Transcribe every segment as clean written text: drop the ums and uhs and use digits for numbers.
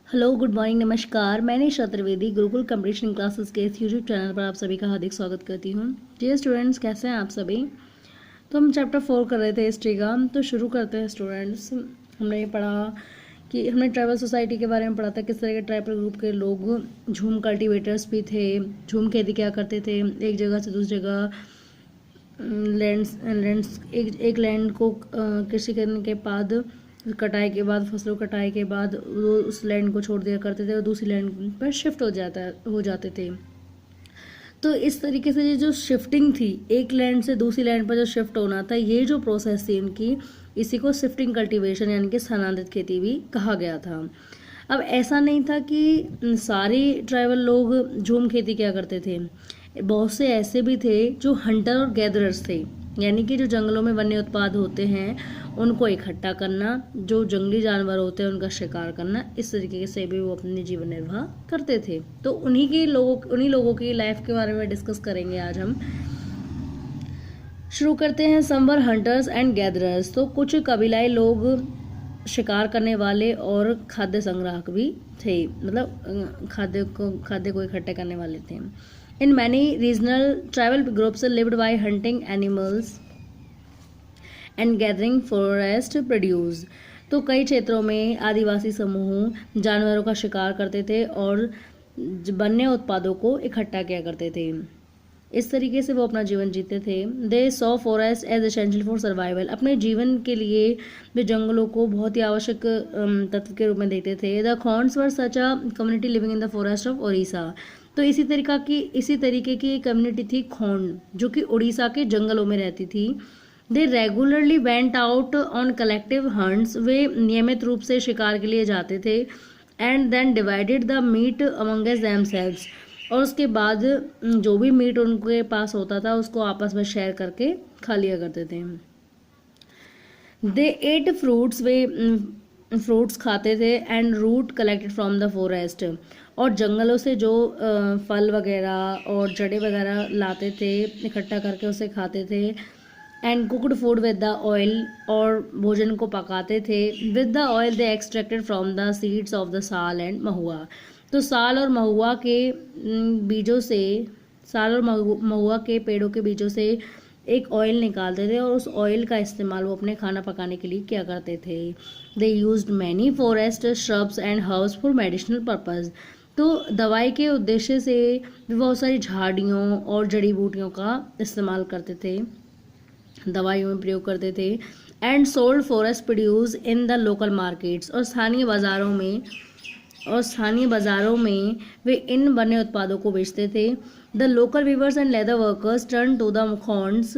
Hello, good morning, नमस्कार। मैं निशा Trivedi Gurukul competition classes के इस यूट्यूब चैनल पर आप सभी का हार्दिक स्वागत करती हूँ। डियर स्टूडेंट्स, कैसे हैं आप सभी। तो हम चैप्टर 4 कर रहे थे हिस्ट्री का, तो शुरू करते हैं स्टूडेंट्स। हमने ये पढ़ा कि हमने ट्राइबल सोसाइटी के बारे में पढ़ा था, किस तरह के ट्राइबल ग्रुप के लोग झूम कल्टिवेटर्स भी थे, झूम खेती क्या करते थे, एक जगह से दूसरी जगह लैंड्स एक लैंड को कृषि करने के बाद, कटाई के बाद, फसलों कटाई के बाद वो उस लैंड को छोड़ दिया करते थे और दूसरी लैंड पर शिफ्ट हो जाते थे। तो इस तरीके से ये जो शिफ्टिंग थी, एक लैंड से दूसरी लैंड पर जो शिफ्ट होना था, ये जो प्रोसेस थी इनकी, इसी को शिफ्टिंग कल्टीवेशन यानी कि स्थानांतरित खेती भी कहा गया था। अब ऐसा नहीं था कि सारे ट्राइबल लोग झूम खेती क्या करते थे, बहुत से ऐसे भी थे जो हंटर और गैदरर्स थे, यानी कि जो जंगलों में वन्य उत्पाद होते हैं उनको इकट्ठा करना, जो जंगली जानवर होते हैं उनका शिकार करना, इस तरीके से भी वो अपने जीवन निर्वाह करते थे। तो उन्हीं लोगों की लाइफ के बारे में डिस्कस करेंगे आज हम। शुरू करते हैं। सम वर हंटर्स एंड गैदरर्स, तो कुछ कबीलाई लोग शिकार करने वाले और खाद्य संग्राहक भी थे, मतलब खाद्य को इकट्ठे करने वाले थे। In many regional tribal groups lived bye hunting animals and gathering forest produce, तो कई क्षेत्रों में आदिवासी समूह जानवरों का शिकार करते थे और वन्य उत्पादों को इकट्ठा किया करते थे। इस तरीके से वो अपना जीवन जीते थे। They saw forest as essential for survival, अपने जीवन के लिए वे जंगलों को बहुत ही आवश्यक तत्व के रूप में देखते थे। The Khonds were such a community living in the forest of Odisha, तो इसी तरीके की एक कम्युनिटी थी खोंड, जो कि उड़ीसा के जंगलों में रहती थी। They regularly went out on collective hunts, वे नियमित रूप से शिकार के लिए जाते थे। And then divided the meat amongst themselves, और उसके बाद जो भी मीट उनके पास होता था उसको आपस में शेयर करके खा लिया करते थे। दे एट फ्रूट्स, वे फ्रूट्स खाते थे। And root collected from the forest, और जंगलों से जो फल वगैरह और जड़ें वगैरह लाते थे, इकट्ठा करके उसे खाते थे। And cooked food with the oil, और भोजन को पकाते थे। With the oil they extracted from the seeds of the साल एंड महुआ, तो साल और महुआ के बीजों से, साल और महुआ के पेड़ों के बीजों से एक ऑयल निकालते थे और उस ऑयल का इस्तेमाल वो अपने खाना पकाने के लिए किया करते थे। They used many forest shrubs and herbs for medicinal purpose, तो दवाई के उद्देश्य से बहुत सारी झाड़ियों और जड़ी बूटियों का इस्तेमाल करते थे, दवाइयों में प्रयोग करते थे। And sold forest produce in the local markets, और स्थानीय बाज़ारों में वे इन वन्य उत्पादों को बेचते थे। The local weavers and leather workers turn to the Khonds,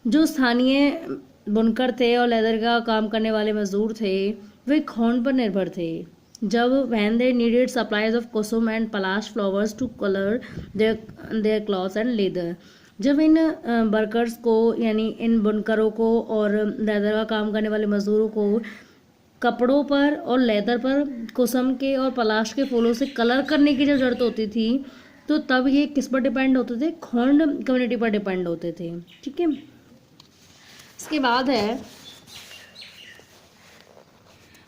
जो स्थानीय बुनकर थे और लेदर का काम करने वाले मजदूर थे, वे खोंड पर निर्भर थे। जब when they needed supplies of kusum and palash flowers to colour their clothes and leather, जब इन वर्कर्स को, यानी इन बुनकरों को और लेदर का काम करने वाले मजदूरों को कपड़ों पर और लेदर पर कुसुम के और पलाश के फूलों से कलर करने की जब जरूरत होती थी, तो तब ये किस पर डिपेंड होते थे, खोंड कम्युनिटी पर डिपेंड होते थे। ठीक है, इसके बाद है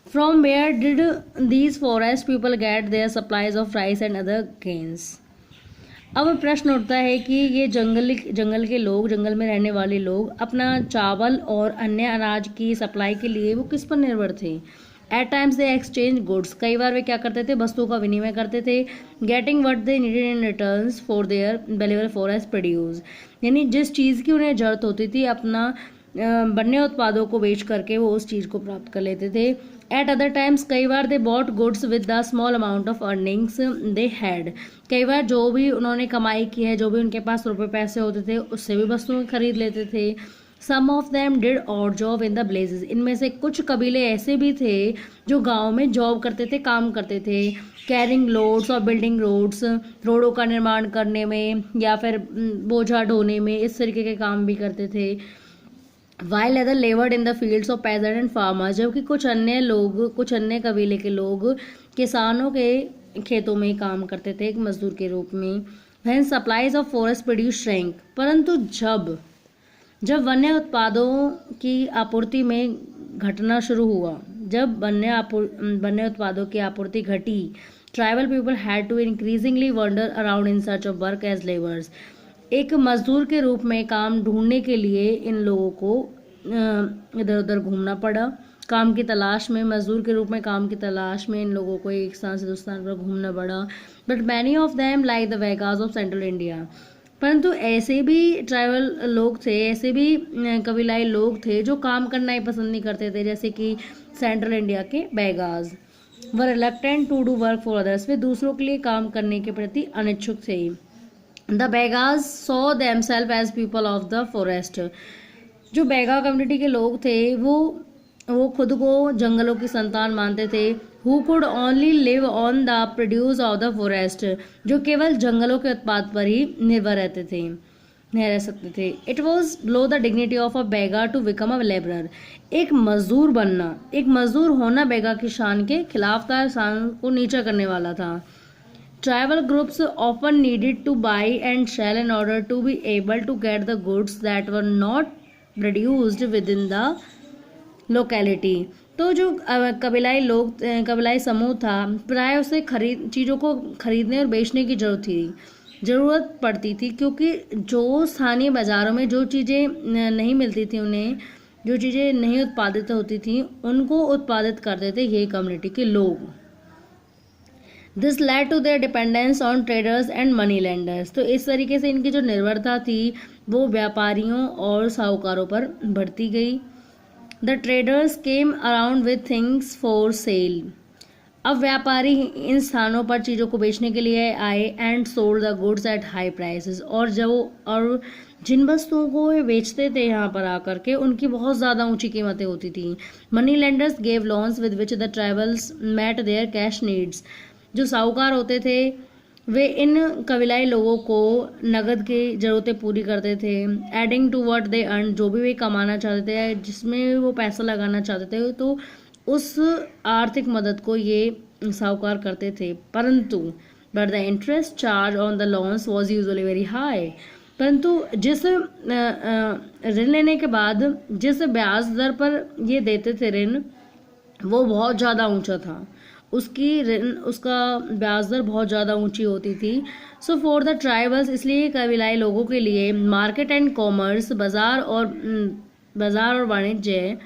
from where did these forest people get their supplies of rice and other grains. अब प्रश्न उठता है कि ये जंगल के लोग, जंगल में रहने वाले लोग अपना चावल और अन्य अनाज की सप्लाई के लिए वो किस पर निर्भर थे। At times they exchange goods, कई बार वे क्या करते थे, वस्तुओं का विनिमय करते थे। Getting what they needed in return for their valuable forest produce, यानी जिस चीज़ की उन्हें जरूरत होती थी, अपना वन्य उत्पादों को बेच करके वो उस चीज़ को प्राप्त कर लेते थे। एट अदर टाइम्स, कई बार they bought goods with the small amount of earnings they had, कई बार जो भी उन्होंने कमाई की है, जो भी उनके पास रुपए पैसे होते थे, उससे भी वस्तुएं खरीद लेते थे। Some of them did odd job in the villages, इनमें से कुछ कबीले ऐसे भी थे जो गाँव में जॉब करते थे, काम करते थे। कैरिंग लोड्स और बिल्डिंग रोड्स, रोडों का निर्माण करने में या फिर बोझा ढोने में, इस तरीके के काम भी करते थे। While other laboured in the fields of peasants and farmers, जबकि कुछ अन्य कबीले के लोग किसानों के खेतों में काम करते थे एक मजदूर के रूप में। When supplies of forest produce shrank, परंतु जब वन्य उत्पादों की आपूर्ति में घटना शुरू हुआ, जब वन्य उत्पादों की आपूर्ति घटी, tribal people had to increasingly wander around in search of work as labours. एक मजदूर के रूप में काम ढूंढने के लिए इन लोगों को इधर उधर घूमना पड़ा। काम की तलाश में, मजदूर के रूप में काम की तलाश में इन लोगों को एक स्थान से दूसरे स्थान पर घूमना पड़ा। But many of them like the Vegas of central India, परंतु ऐसे भी ट्राइबल लोग थे, ऐसे भी कबीलाई लोग थे जो काम करना ही पसंद नहीं करते थे, जैसे कि सेंट्रल इंडिया के Baigas were reluctant to do work for others, वे दूसरों के लिए काम करने के प्रति अनिच्छुक थे। The Baigas saw themself as people of the forest, जो बेगा कम्युनिटी के लोग थे वो खुद को जंगलों की संतान मानते थे। Who could only live on the produce of the forest, जो केवल जंगलों के उत्पाद पर ही निर्भर रह सकते थे। It was below the dignity of a Baiga to become a labourer, एक मजदूर बनना, एक मजदूर होना बेगा की शान के खिलाफ था, शान को नीचा करने वाला था। Tribal groups often needed to buy and sell in order to be able to get the goods that were not produced within the locality. तो जो कबीलाई समूह था, प्राय उसे चीज़ों को खरीदने और बेचने की ज़रूरत पड़ती थी, क्योंकि जो स्थानीय बाज़ारों में जो चीज़ें नहीं मिलती थी, उन्हें जो चीज़ें नहीं उत्पादित होती थी, उनको उत्पादित करते थे ये कम्युनिटी के लोग। This led to their dependence on traders and money lenders, तो इस तरीके से इनकी जो निर्भरता थी वो व्यापारियों और साहूकारों पर बढ़ती गई। The traders came around with things for sale, अब व्यापारी इन स्थानों पर चीज़ों को बेचने के लिए आए। And sold the goods at high prices, और जिन वस्तुओं को वे बेचते थे यहाँ पर आकर के, उनकी बहुत ज़्यादा ऊंची कीमतें होती थी। Money lenders gave loans with which the tribals met their cash needs, जो साहूकार होते थे वे इन कबीलाई लोगों को नगद की ज़रूरतें पूरी करते थे। Adding to what they earn, जो भी वे कमाना चाहते थे, जिसमें वो पैसा लगाना चाहते थे, तो उस आर्थिक मदद को ये साहूकार करते थे। परंतु but the interest charge on the loans was usually very high, परंतु जिस ऋण लेने के बाद जिस ब्याज दर पर ये देते थे ऋण, वो बहुत ज़्यादा ऊंचा था, उसका ब्याज दर बहुत ज़्यादा ऊंची होती थी। सो फॉर द ट्राइबल्स, इसलिए कबीलाई लोगों के लिए मार्केट एंड कॉमर्स, बाजार और वाणिज्य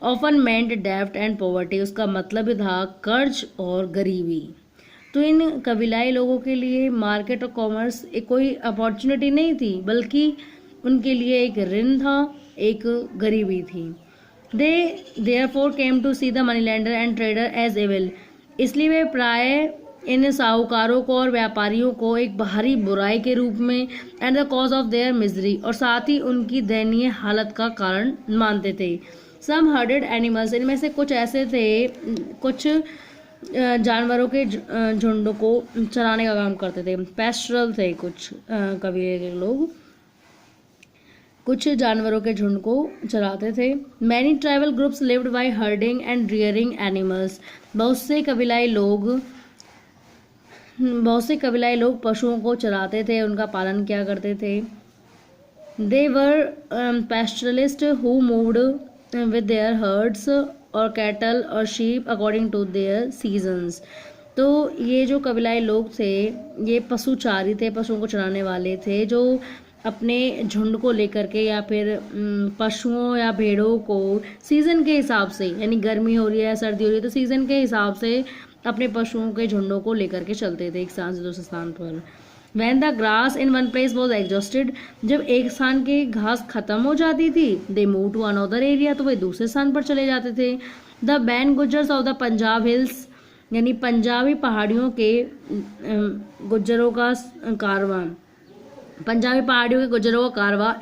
ऑफन मेंट डेब्ट एंड पॉवर्टी, उसका मतलब था कर्ज और गरीबी। तो इन कबीलाई लोगों के लिए मार्केट और कॉमर्स एक कोई अपॉर्चुनिटी नहीं थी, बल्कि उनके लिए एक ऋण था, एक गरीबी थी। They therefore came to see the moneylender and trader as evil, इसलिए वे प्राय इन साहूकारों को और व्यापारियों को एक बाहरी बुराई के रूप में and the cause of their misery, और साथ ही उनकी दयनीय हालत का कारण मानते थे। Some herded animals, इनमें से कुछ ऐसे थे, कुछ जानवरों के झुंड को चराने का काम करते थे। पेस्टरल थे कुछ कबीले के लोग, कुछ जानवरों के झुंड को चराते थे। Many tribal groups lived bye herding and rearing animals, बहुत से कबीलाई लोग पशुओं को चराते थे, उनका पालन किया करते थे। They were pastoralist who moved with their herds और कैटल और sheep according to their seasons, तो ये जो कबीलाई लोग थे ये पशुचारी थे, पशुओं को चराने वाले थे, जो अपने झुंड को लेकर के या फिर पशुओं या भेड़ों को सीज़न के हिसाब से, यानी गर्मी हो रही है, सर्दी हो रही है, तो सीज़न के हिसाब से अपने पशुओं के झुंडों को लेकर के चलते थे एक स्थान से दूसरे स्थान पर। When the grass in one place was exhausted, जब एक स्थान की घास खत्म हो जाती थी, they move to another area, तो वे दूसरे स्थान पर चले जाते थे। The Van Gujjars of the Punjab hills, यानी पंजाबी पहाड़ियों के गुज्जरों का कारवां,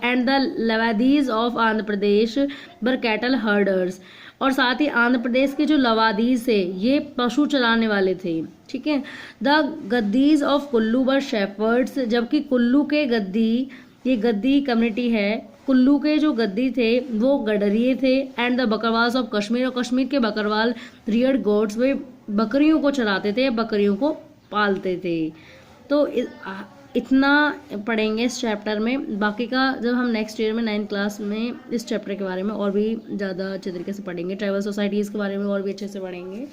and the Labadis of Andhra Pradesh were cattle herders, और साथ ही आंध्र प्रदेश के जो लवादीज थे ये पशु चलाने वाले थे, ठीक है। द गद्दीज ऑफ कुल्लू बर शेफर्ड्स, जबकि कुल्लू के गद्दी, ये गद्दी कम्युनिटी है, कुल्लू के जो गद्दी थे वो गडरिये थे। एंड द बकरवाल्स ऑफ कश्मीर, और कश्मीर के बकरवाल रियर्ड गोट्स, वे बकरियों को चराते थे, बकरियों को पालते थे। तो इतना पढ़ेंगे इस चैप्टर में। बाकी का जब हम नेक्स्ट ईयर में 9th क्लास में इस चैप्टर के बारे में और भी ज़्यादा अच्छे तरीके से पढ़ेंगे, ट्राइबल सोसाइटीज़ के बारे में और भी अच्छे से पढ़ेंगे।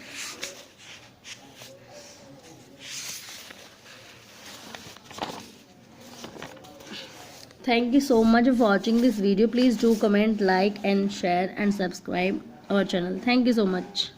Thank you so much for watching this video. Please do comment, like and share and subscribe our channel. Thank you so much.